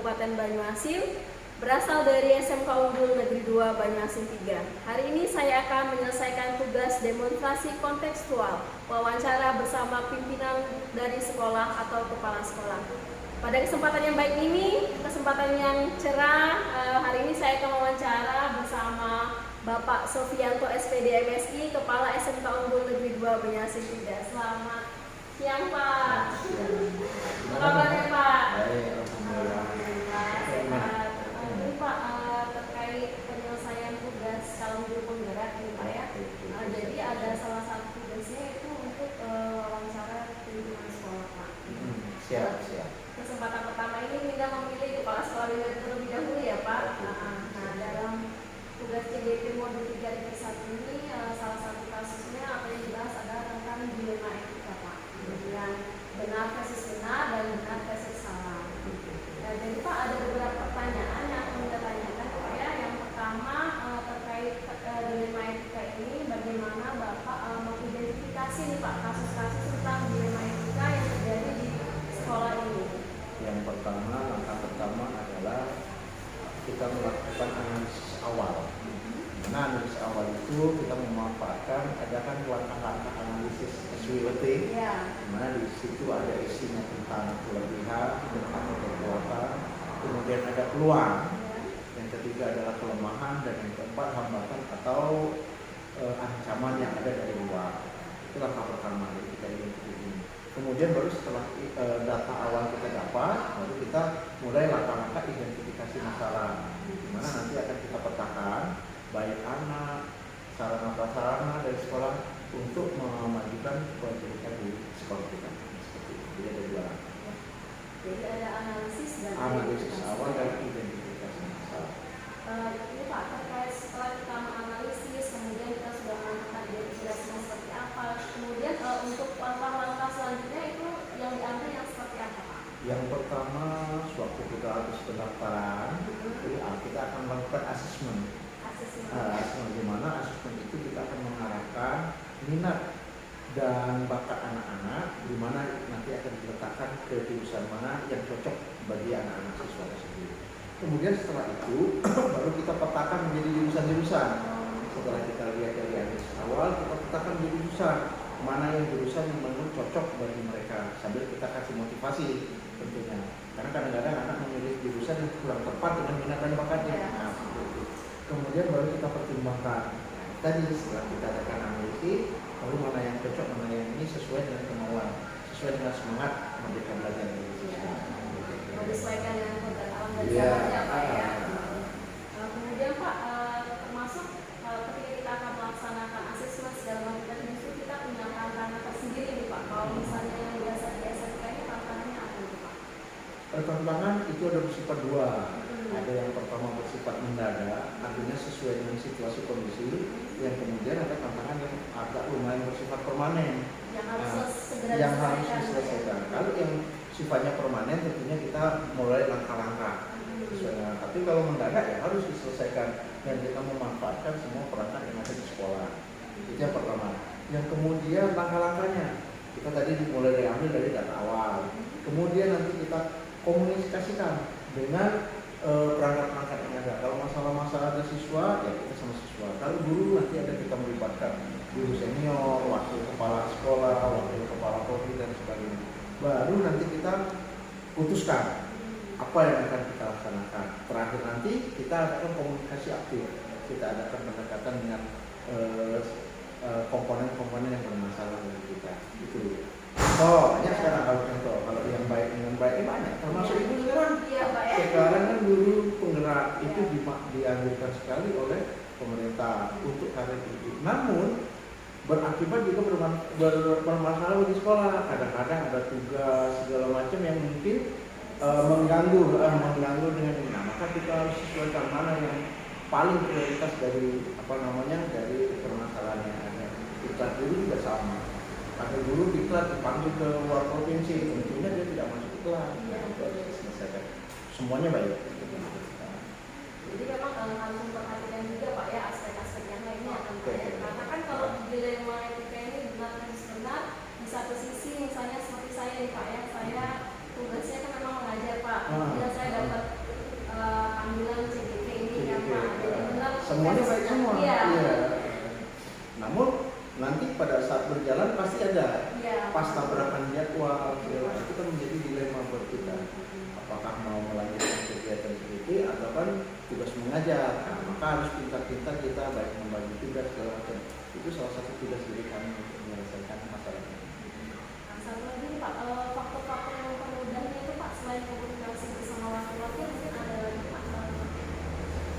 Kabupaten Banyuasin, berasal dari SMK Unggul Negeri 2 Banyuasin 3. Hari ini saya akan menyelesaikan tugas demonstrasi kontekstual, wawancara bersama pimpinan dari sekolah atau kepala sekolah. Pada kesempatan yang baik ini, kesempatan yang cerah, hari ini saya akan wawancara bersama Bapak Sofianto SPD MSI, Kepala SMK Unggul Negeri 2 Banyuasin 3. Selamat siang Pak. Apa kabarnya Pak? Alhamdulillah sehat. Ini Pak, terkait penyelesaian tugas calon guru penggerak ini Pak ya. Jadi ada salah satu tugasnya itu untuk wawancara pimpinan sekolah Pak. Siap. Kesempatan pertama ini kita memilih kepala sekolah terlebih dahulu ya Pak. Nah, dalam tugas CDP modul 3 dari 1 ini salah satu kasusnya apa yang dibahas adalah tentang dilema etika Pak. Yang benar versus benar dan benar versus salah. Nah, jadi Pak ada beberapa pertanyaan yang akan kita tanyakan Pak ya. Yang pertama terkait dilema etika ini, bagaimana Bapak mengidentifikasi nih Pak kasus-kasus tentang dilema etika yang terjadi di sekolah ini? Yang pertama, langkah pertama adalah kita melakukan analisis awal. Karena analisis awal itu kita memanfaatkan adakan langkah-langkah analisis SWOT, di mana di situ ada isinya tentang kelebihan, tentang kekuatan, kemudian ada peluang, yang ketiga adalah kelemahan, dan yang keempat hambatan atau ancaman yang ada dari luar. Itu langkah pertama yang kita identifikasi. Kemudian baru setelah data awal kita dapat, baru kita mulai langkah-langkah identifikasi masalah, di mana nanti akan kita petakan baik anak, sarana prasarana dari sekolah untuk memajukan pendidikan di sekolah kita. Seperti itu. Jadi ada dua langkah. Jadi ada analisis dan analisis awal dan identifikasi masalah. Ini Pak, terkait setelah kita menganalisis, kemudian kita sudah menentukan identifikasinya seperti apa, kemudian untuk langkah-langkah selanjutnya itu yang diambil yang seperti apa Pak? Yang pertama, sewaktu kita habis pendaftaran, kita akan melakukan asesmen. Di mana asesmen itu kita akan mengarahkan minat dan bakat anak-anak, di mana nanti akan diletakkan ke jurusan mana yang cocok bagi anak-anak siswa tersebut. Kemudian setelah itu baru kita petakan menjadi jurusan-jurusan. Setelah kita lihat dari analisis awal, kita petakan menjadi jurusan mana yang jurusan yang menurut cocok bagi mereka, sambil kita kasih motivasi tentunya. Karena kadang-kadang anak memilih jurusan yang kurang tepat dengan minat dan bakatnya. Nah, kemudian baru kita pertimbangkan. Tadi setelah kita adakan analisis, lalu mana yang cocok, mana yang ini sesuai dengan kemauan, sesuai dengan semangat Merdeka Belajar Indonesia. Menyesuaikan dengan pengetahuan dan zamannya Pak ya. Kemudian Pak, termasuk ketika kita akan melaksanakan asesmen segala macam tadi, justru kita punya tantangan tersendiri nih Pak. Kalau misalnya yang biasa di SMK ini tantangannya apa itu Pak? Tantangan itu ada bersifat dua. Ada yang pertama bersifat mendadak, artinya sesuai dengan situasi kondisi. Yang kemudian ada tantangan yang agak lumayan bersifat permanen, yang harus diselesaikan. Kalau yang sifatnya permanen tentunya kita mulai langkah-langkah. Tapi kalau mendadak ya harus diselesaikan dan kita memanfaatkan semua perangkat yang ada di sekolah. Itu yang pertama. Yang kemudian langkah-langkahnya kita tadi dimulai diambil dari data awal. Kemudian nanti kita komunikasikan dengan perangkat-perangkat yang ada. Kalau masalah-masalah ada siswa, ya kita sama siswa. Kalau guru nanti ada kita melibatkan guru senior, wakil kepala sekolah, wakil kepala prodi dan sebagainya. Baru nanti kita putuskan apa yang akan kita laksanakan. Terakhir nanti kita adakan komunikasi aktif. Kita adakan pendekatan dengan komponen-komponen yang bermasalah dari kita. Itu. Banyak sekarang kalau contoh. Kalau yang baik dengan baik banyak. Termasuk ibu sekarang. Sekarang kan guru penggerak itu dianjurkan sekali oleh pemerintah untuk karir ibu. Namun berakibat juga bermasalah di sekolah. Kadang-kadang ada tugas segala macam yang mungkin mengganggu dengan ini. Nah, maka kita harus sesuaikan mana yang paling prioritas dari dari permasalahan yang ada. Diklat guru juga sama. Ada guru diklat dipanggil ke luar provinsi, tentunya dia tidak masuk diklat. Harus diselesaikan. Semuanya baik. Jadi memang harus memperhatikan juga Pak ya aspek-aspek yang lainnya kan Pak ya. Karena kan kalau dilema etika ini benar-benar di satu sisi misalnya seperti saya nih Pak ya, saya tugasnya kan memang mengajar Pak. Kemudian saya dapat semuanya baik semua. Iya. Iya. Namun nanti pada saat berjalan pasti ada pas tabrakan jadwal, itu kan menjadi dilema buat kita. Apakah mau melanjutkan kegiatan PDP atau kan tugas mengajar? Nah, maka harus pintar-pintar kita baik membagi tugas segala macam. Itu salah satu tugas diri kami untuk menyelesaikan masalah ini. Nah, satu lagi nih Pak, faktor-faktor yang mempermudahnya itu Pak, selain komunikasi bersama laki-laki, mungkin ada lagi Pak,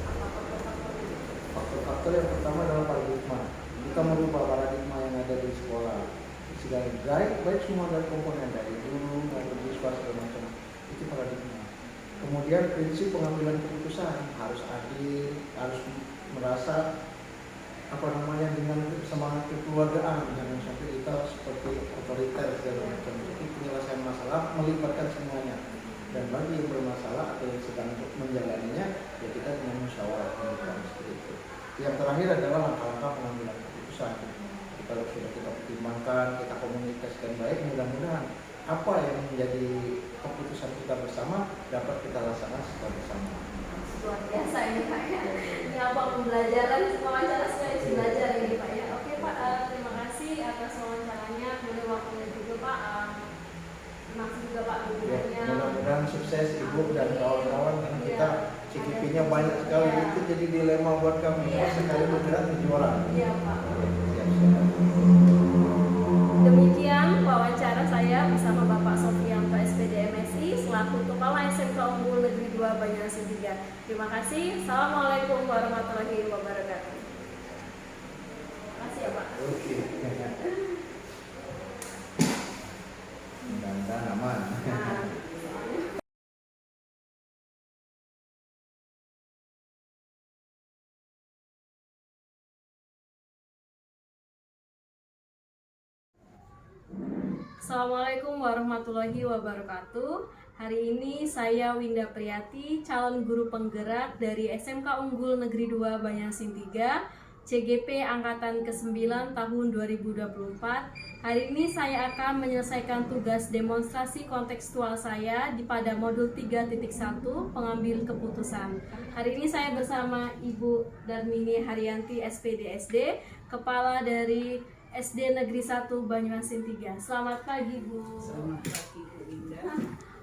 apa faktor-faktor itu? Faktor-faktor yang pertama adalah paradigma. Kita merubah paradigma yang ada di sekolah. Segala baik semua dari komponen dari guru maupun siswa segala macam, itu paradigma. Kemudian prinsip pengambilan keputusan harus adil, harus merasa dengan semangat kekeluargaan, jangan sampai kita seperti otoriter segala macam. Jadi penyelesaian masalah melibatkan semuanya. Dan bagi yang bermasalah atau yang sedang menjalaninya, ya kita dengan musyawarah seperti itu. Yang terakhir adalah langkah-langkah pengambilan keputusan. Kalau sudah kita pertimbangkan, kita komunikasikan baik, mudah-mudahan apa yang menjadi keputusan kita bersama dapat kita laksanakan secara bersama. Luar biasa ini Pak ya. Ini apa pembelajaran wawancara sekaligus belajar ini Pak ya. Oke Pak, terima kasih atas wawancaranya, kemudian waktunya juga Pak. Terima kasih juga Pak dukungannya. Mudah-mudahan sukses Ibu dan kawan-kawan, karena kita CKP-nya banyak sekali, itu jadi dilema buat kami. Sekali bergerak menjadi orang. Iya Pak. Siap-siap. Demikian wawancara saya bersama Bapak Sofianto SPD MSI selaku Kepala SMK Unggul Negeri 2 Banyuasin 3. Terima kasih. Assalamualaikum warahmatullahi wabarakatuh. Terima kasih ya Pak. Oke. Mudah-mudahan aman. Assalamualaikum warahmatullahi wabarakatuh. Hari ini saya Winda Priyati, calon guru penggerak dari SMK Unggul Negeri 2 Banyuasin 3, CGP Angkatan ke-9 tahun 2024. Hari ini saya akan menyelesaikan tugas demonstrasi kontekstual saya pada modul 3.1 pengambil keputusan. Hari ini saya bersama Ibu Darmini Haryanti SPD, Kepala dari SD Negeri 1 Banyuasin 3. Selamat pagi Bu. Selamat pagi Bu Winda.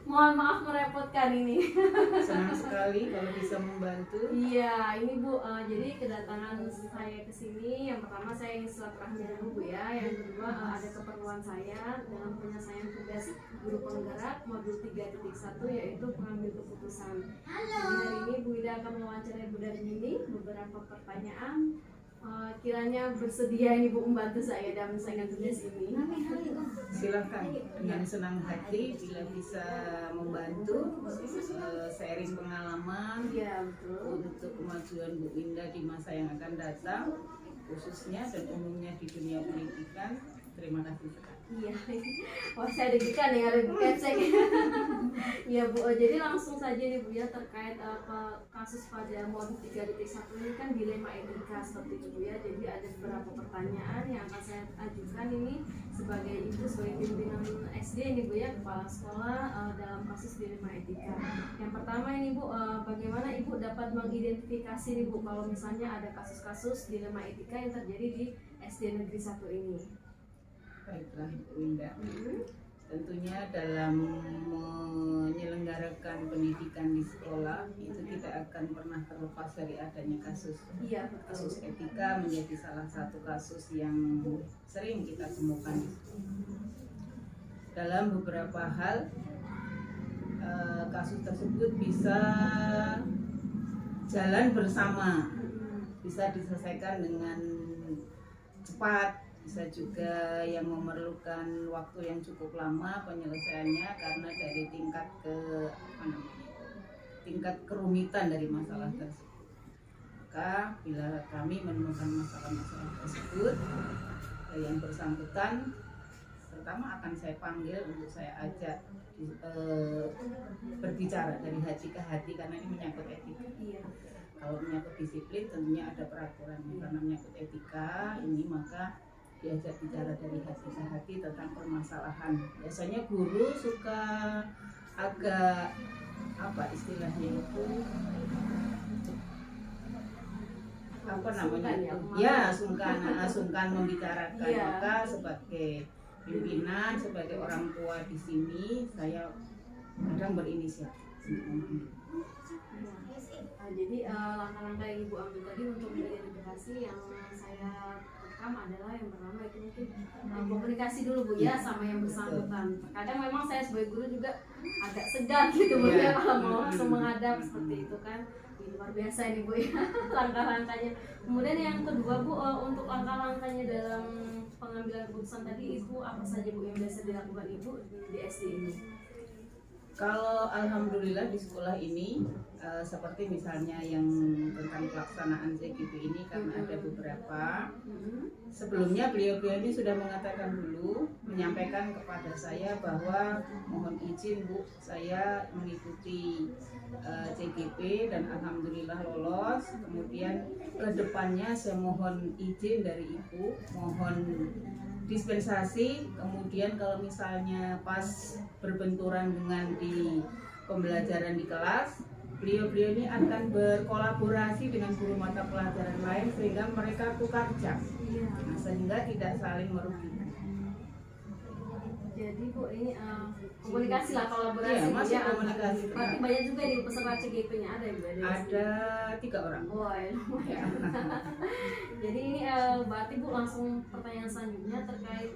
Mohon maaf merepotkan ini. Senang sekali kalau bisa membantu. Iya, ini Bu, jadi kedatangan saya ke sini, yang pertama saya ingin silaturahmi dulu Bu ya. Yang kedua ada keperluan saya dalam penyelesaian tugas guru penggerak modul 3.1 yaitu pengambil keputusan. Jadi hari ini Bu Ida akan mewawancarai Bu Darmini beberapa pertanyaan. Kiranya bersedia ini Bu membantu saya dalam menyelesaikan tugas ini. Silakan, dengan senang hati bila bisa membantu sharing pengalaman untuk kemajuan Bu Winda di masa yang akan datang, khususnya dan umumnya di dunia pendidikan. Terima kasih sekali. Iya, wah saya deg-degan nih, ada kecek. Ya Bu, jadi langsung saja nih Bu ya, terkait kasus pada modul 3.1 ini kan dilema etika seperti itu Bu ya. Jadi ada beberapa pertanyaan yang akan saya ajukan ini sebagai ibu, sebagai pimpinan SD ini Bu ya, kepala sekolah dalam kasus dilema etika. Yang pertama ini Bu, bagaimana Ibu dapat mengidentifikasi nih Bu kalau misalnya ada kasus-kasus dilema etika yang terjadi di SD Negeri 1 ini? Baiklah Bu Winda. Tentunya dalam menyelenggarakan pendidikan di sekolah itu tidak akan pernah terlepas dari adanya kasus. Iya, Kasus etika menjadi salah satu kasus yang sering kita temukan di sekolah. Dalam beberapa hal kasus tersebut bisa jalan bersama, bisa diselesaikan dengan cepat, bisa juga yang memerlukan waktu yang cukup lama penyelesaiannya karena dari tingkat kerumitan dari masalah tersebut. Maka bila kami menemukan masalah-masalah tersebut, yang bersangkutan pertama akan saya panggil untuk saya ajak berbicara dari hati ke hati karena ini menyangkut etika. Kalau menyangkut disiplin tentunya ada peraturannya, karena menyangkut etika ini maka diajak bicara dari hati ke hati tentang permasalahan. Biasanya guru suka agak apa istilahnya itu apa namanya Sungkan itu ya, ya sungkan membicarakan. Iya. Maka sebagai pimpinan, sebagai orang tua di sini, saya kadang berinisiatif untuk mengambil. Jadi langkah-langkah yang Ibu ambil tadi untuk mengidentifikasi yang saya rekam adalah yang pertama itu mungkin komunikasi dulu Bu ya sama yang bersangkutan. Kadang memang saya sebagai guru juga agak segan gitu Bu ya kalau mau langsung menghadap seperti itu kan. Ini luar biasa ini Bu ya langkah-langkahnya. Kemudian yang kedua Bu, untuk langkah-langkahnya dalam pengambilan keputusan tadi Ibu apa saja Bu yang biasa dilakukan Ibu di SD ini? Kalau alhamdulillah di sekolah ini seperti misalnya yang tentang pelaksanaan CGP ini karena ada beberapa sebelumnya beliau-beliau ini sudah mengatakan dulu, menyampaikan kepada saya bahwa mohon izin Bu, saya mengikuti CGP dan alhamdulillah lolos. Kemudian kedepannya saya mohon izin dari Ibu, mohon dispensasi. Kemudian kalau misalnya pas berbenturan dengan di pembelajaran di kelas, beliau-beliau ini akan berkolaborasi dengan guru mata pelajaran lain sehingga mereka tukar jam, nah, sehingga tidak saling merugikan. Jadi Bu ini komunikasi lah, kolaborasi Iya, masih ya. komunikasi. Berarti banyak juga nih peserta CGP-nya ada yang Ada 3 orang. Wah, ya, lumayan. Jadi ini berarti Bu langsung pertanyaan selanjutnya terkait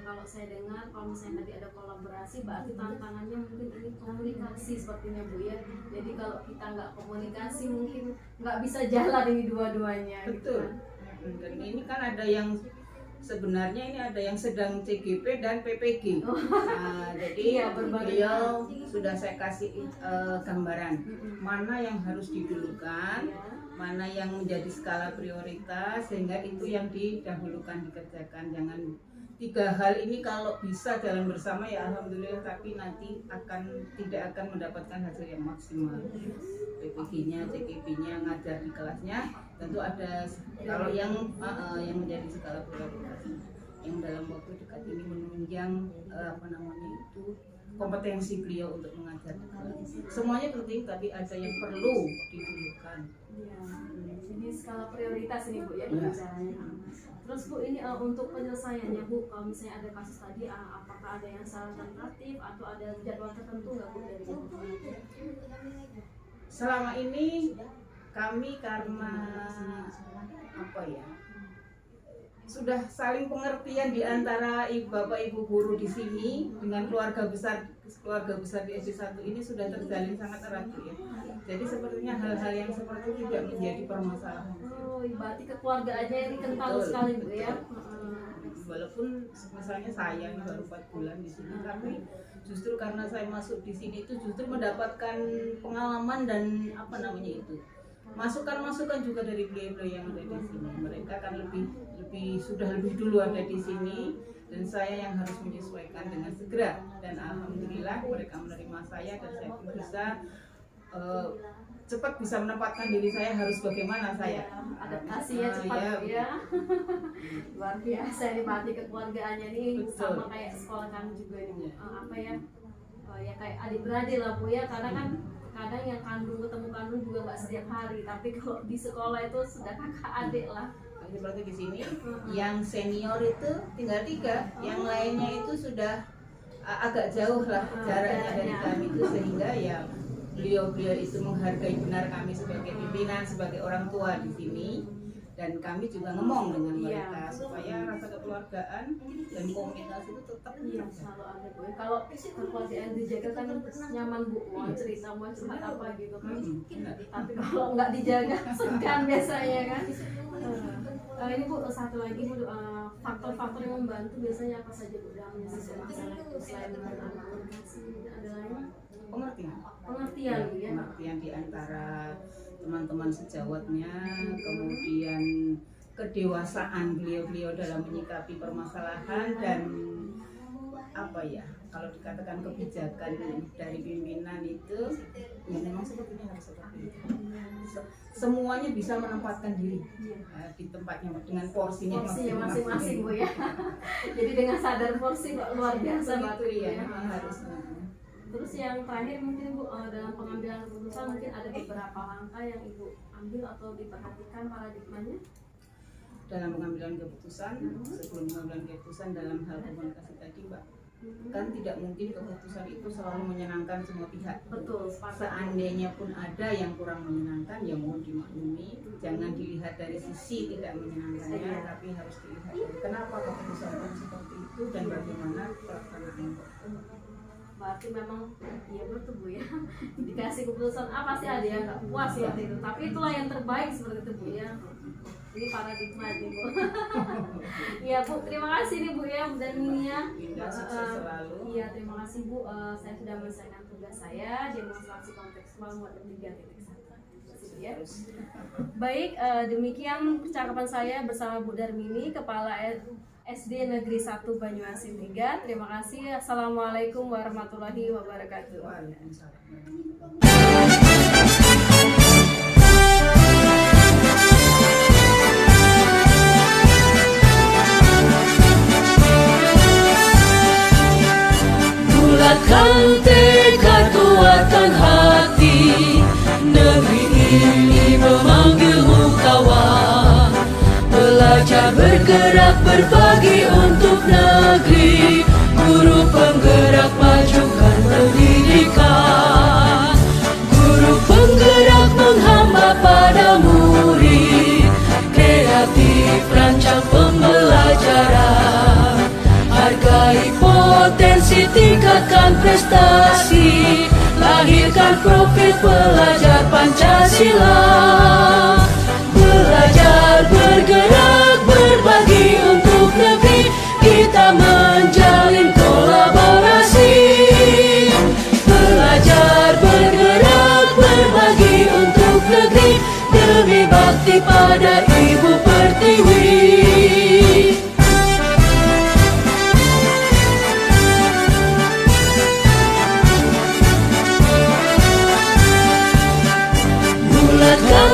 kalau saya dengar kalau misalnya tadi ada kolaborasi, berarti tantangannya mungkin ini komunikasi sepertinya Bu ya. Jadi kalau kita nggak komunikasi mungkin nggak bisa jalan ini dua-duanya. Betul. Gitu kan. Dan ini kan ada yang sebenarnya ini ada yang sedang CGP dan PPG. Nah, jadi Iya, berbagi. beliau sudah saya kasih gambaran mana yang harus didulukan, Ya. mana yang menjadi skala prioritas, sehingga itu yang didahulukan dikerjakan. Jangan 3 hal ini kalau bisa jalan bersama ya alhamdulillah, tapi nanti tidak akan mendapatkan hasil yang maksimal. PPG-nya, CGP-nya, ngajar di kelasnya tentu ada. Kalau yang menjadi skala prioritas yang dalam waktu dekat ini menunjang kompetensi beliau untuk mengajar di kelas. Semuanya penting, tapi ada yang perlu didulukan. Ya. Jadi skala prioritas ini Bu ya Ya. pembicaranya. Terus Bu ini untuk penyelesaiannya Bu, kalau misalnya ada kasus tadi apakah ada yang salah tentatif atau ada jadwal tertentu nggak Bu dari Bu? Selama ini kami karena sudah saling pengertian di antara bapak ibu guru di sini dengan keluarga besar di SD1 ini sudah terjalin sangat erat ya. Jadi sepertinya hal-hal yang seperti itu tidak menjadi permasalahan. Oh, berarti keluargaannya ini kental Betul, sekali Bu ya. Walaupun misalnya saya ini baru 4 bulan di sini, tapi justru karena saya masuk di sini itu justru mendapatkan pengalaman dan masukan-masukan juga dari beliau-beliau yang ada di sini. Mereka kan sudah lebih dulu ada di sini, dan saya yang harus menyesuaikan dengan segera. Dan alhamdulillah mereka menerima saya dan saya pun bisa cepat bisa menempatkan diri saya harus bagaimana saya. Adaptasinya cepat Bu ya. Luar biasa ini berarti kekeluargaannya ini sama kayak sekolah kami juga ini ya kayak adik-beradik lah Bu ya, karena kan kadang yang ketemu kandung juga nggak setiap hari, tapi kalau di sekolah itu sudah kakak adik lah. Seperti di sini, yang senior itu tinggal 3, yang lainnya itu sudah agak jauh lah jaraknya dari kami itu, sehingga ya beliau-beliau itu menghargai benar kami sebagai pimpinan, sebagai orang tua di sini. Dan kami juga ngomong dengan mereka supaya rasa kekeluargaan dan komunitas itu tetap selalu ada Bu. Kalau kekeluargaan dijaga kan nyaman Bu, mau cerita mau curhat apa gitu kan. Tapi kalau nggak dijaga segan biasanya kan. Ini Bu satu lagi Bu, faktor-faktor yang membantu biasanya apa saja Bu dalam menyelesaikan masalah itu selain komunikasi, ada lain? Pengertian Bu ya. Pengertian di antara teman-teman sejawatnya, kemudian kedewasaan beliau-beliau dalam menyikapi permasalahan, dan kalau dikatakan kebijakan dari pimpinan itu ya memang sepertinya harus seperti itu. Semuanya bisa menempatkan diri di tempatnya dengan porsinya masing-masing Bu ya. Jadi dengan sadar porsi luar biasa itu ya, ya. harus. Terus yang terakhir mungkin Bu, dalam pengambilan keputusan mungkin ada beberapa langkah yang Ibu ambil atau diperhatikan paradigmanya? Dalam pengambilan keputusan, sebelum pengambilan keputusan dalam hal komunikasi tadi Mbak, kan tidak mungkin keputusan itu selalu menyenangkan semua pihak. Betul, sepakat. Seandainya pun ada yang kurang menyenangkan, ya mohon dimaklumi. Jangan dilihat dari sisi tidak menyenangkannya, tapi harus dilihat dari kenapa keputusan itu seperti itu dan bagaimana pelaksanaannya. Berarti memang iya betul Bu ya. Dikasih keputusan A pasti ada yang nggak puas seperti itu. Tapi itulah yang terbaik seperti itu Bu ya. Ini paradigma nih Bu. Iya Bu, terima kasih nih Bu ya dan Minia. Indah, sukses selalu. Iya, terima kasih Bu. Saya sudah menyelesaikan tugas saya demonstrasi kontekstual model 3.1. Ya. Baik, demikian percakapan saya bersama Bu Darmini, Kepala SD Negeri 1 Banyuasin 3. Terima kasih. Assalamualaikum warahmatullahi wabarakatuh. Bulatkan tekad, kuatkan hati, negeri ini memanggilmu kawan. Belajar, bergerak, berbagi untuk negeri. Guru penggerak, majukan pendidikan. Guru penggerak menghamba pada murid. Kreatif, rancang pembelajaran. Hargai potensi, tingkatkan prestasi. Lahirkan profil pelajar Pancasila. Belajar, bergerak, berbagi untuk negeri. Kita menjalin kolaborasi. Belajar, bergerak, berbagi untuk negeri. Demi bakti pada Ibu Pertiwi. Bulatkan